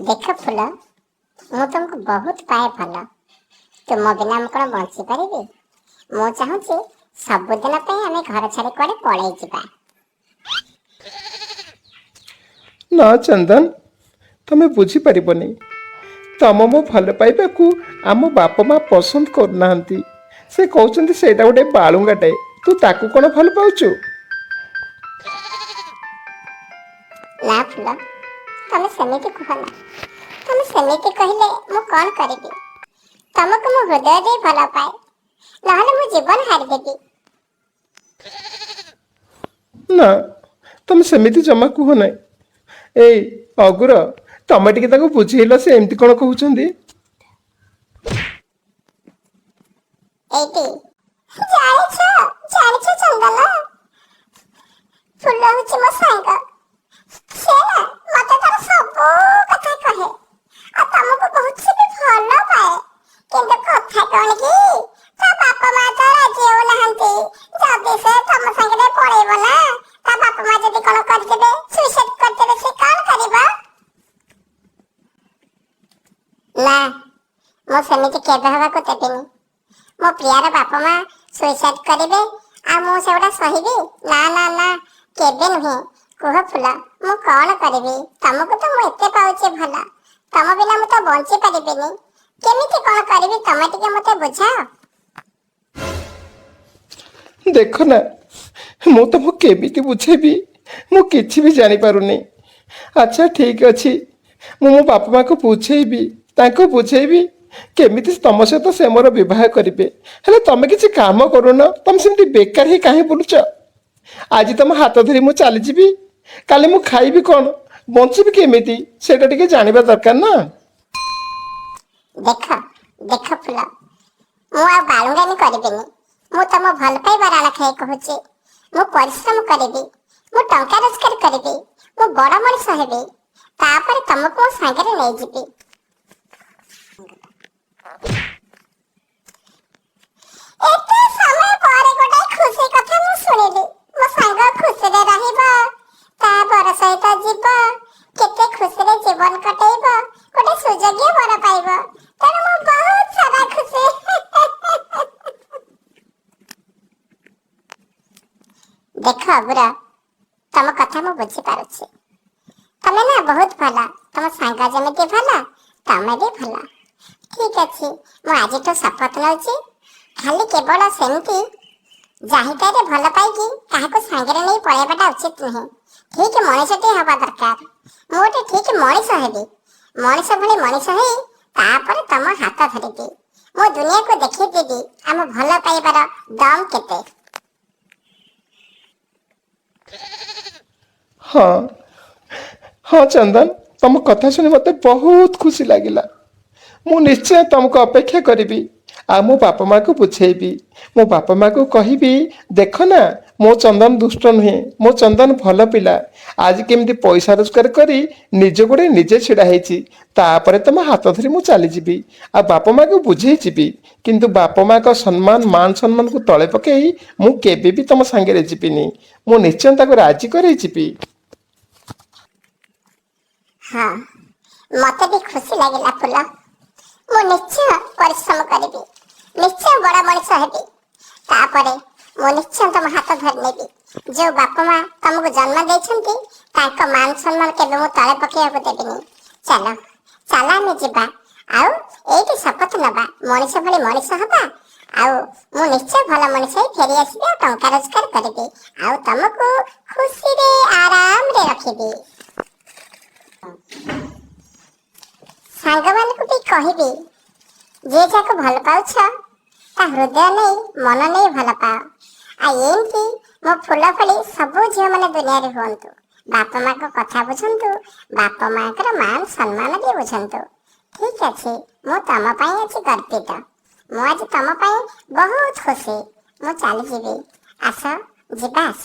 देख फूल, मु तुमको बहुत पाए भल। तुम बिना मु कौन बंची पारि। मु चाहूची सबुदिन आम घर छाड़ी कड़े पलि जा। ना चंदन, तमें बुझीपारबनी। तम मो भल पाइबा आम बाप माँ पसंद करना। से कहते से गोटे बालुंगाटे, तू ताकू कौन भल पाचु? ना फूल, तुम सेमिति कहना। तुम सेमिति कहले मु कौन करी। तुमको मु हृदय दे भल पाए, नहले मु जीवन हारिदेवी। ना, तुम सेमिति जमा कह ना। ए अगुर, तमें टिके बुझेल से एमती कौन कहते? एटी जानिछ चंदन, फूल होची मो सांग। से ना मते तार सब कथा कहे आ तुमको बहुत से भी भल पाए। किंतु कथा कौन की ता बापा माँ तो राजी हो नहंती। जदी से तुम संगे पळेबो ना, ता बापा माँ जदी कोन कर देबे, सुसाइड कर देबे, से कोन करबा? ना, मो सेमिति केबे हवा को देबेनी। मो प्रियार बापा माँ सुसाइड करेंगे आ मु सेगुड़ा सहिबी? ना ना ना, केबे नुहे। कह फूल, मु कौन करी? तुमको तो मु एते पाउचे भल, तुम बिना मु तो बंची पारिबेनी। केमिति कौन करी तमे टिके मते बुझाओ। देख ना, मु तुम केमिति बुझेबी, मु किछि भी जानी पारुनी। अच्छा ठीक अच्छी, मु मो बापा माँ को बुझेबी, तांको बुझेबी केमिति तम सहित से मोर विवाह करेंगे। हेले तमें किसी काम करून, तुम सेमती बेकार ही कहीं बुलुच। आज तुम हाथ धरी मु चली जीवी, काली मु खाइबी कौन, बंचीबी केमिति, सेटा टिके जानिबा दरकार ना। देख देख फूल, मु आ बालुंगानी करिबेनी। मु तुम भल पाइबा राणा खाई कहूची। मु परिश्रम करिबी, मु टंका रोजगार करिबी, मु बड़ मनीष हेबी, तापर तुमको सांगरे नै जीबी। एते समय पर गोटे खुशी कथा मु सुनिली। मो सांग खुशी रे रहिबा, ता बर सहित जीव, केते खुशी रे जीवन कटैबा, गोटे सुजोग्य बर पाइबा। तेणु मु बहुत सारा खुशी। देख अगुरा, तुम कथा मु बुझी पारुछि। तमे ना बहुत भला, तुम सांग जेमिति भला, तमे भी भला। ठीक अछि, मु आज तो शपथ नउछि, खाली केवल सेमती जाहितारे भल पाइकी काहाको सांगरे नहीं पळेबाटा उचित नहीं। ठीक मनीषटी हवा दरकार। मु गोटे ठीक मनीष हेबी, मनीष भली मनीष हे, तापर तुम हाथ धरिबी। मु दुनिया को देखि देबी आम भल पाइबार दम केते। हाँ हाँ चंदन, तुम कथा सुनी मत बहुत खुशी लगिला। मु निश्चय तुमको अपेक्षा करी। आ मो बापा माँ को बुझेबी, मो बापा माँ को कहबी, देख ना मो चंदन दुष्ट नुहे, मो चंदन भल पिला। आज केमती पैसा रोजगार करी निज गोड़े निजे छिड़ा होईची, तापरे तुम हाथ धरी मु चली जीवी। आ बापा माँ को बुझे जीवी, किंतु बापा माँ का सम्मान मान सम्मान को तले पकई मु केबे भी तुम सांगे जीविनी। मु निश्चय ताको राजी करे जीवी। हाँ, मते भी खुशी लागिला फूल। मु निश्चय परिश्रम करिबी, निश्चय बड़ा मनीष हेबी, तापरे मु निश्चय तुम हाथ धरि नेबी। जो बापा माँ तुमको जन्म देछंती, ताको मान सम्मान केबे मु तळे पकेयाको देबिनी। चलो चला आमे जिबा, आउ एठी शपथ नबा, मनीष भली मनीष हबा। आउ मु निश्चय भल मनीष हे फेरी आसीबी, टंका रोजगार करिबी, आउ तुमको खुशी रे आराम रे रखिबी। सांग मानकु भी कहबी, जे जाको भल पाउछ ता हृदय नहीं मन नहीं भल पाओ। आ एमती मो फूल फली सबू झील मैंने दुनिया रे हुंतु, बापा माँ को कथा बुझंतु, बापा माँ कर मान सम्मान भी बुझंतु। ठीक अच्छे, मु तम पाई अछि गर्वित। मु आज तम पाई बहुत खुशी। मु चली जीवी। आस जिबा आस।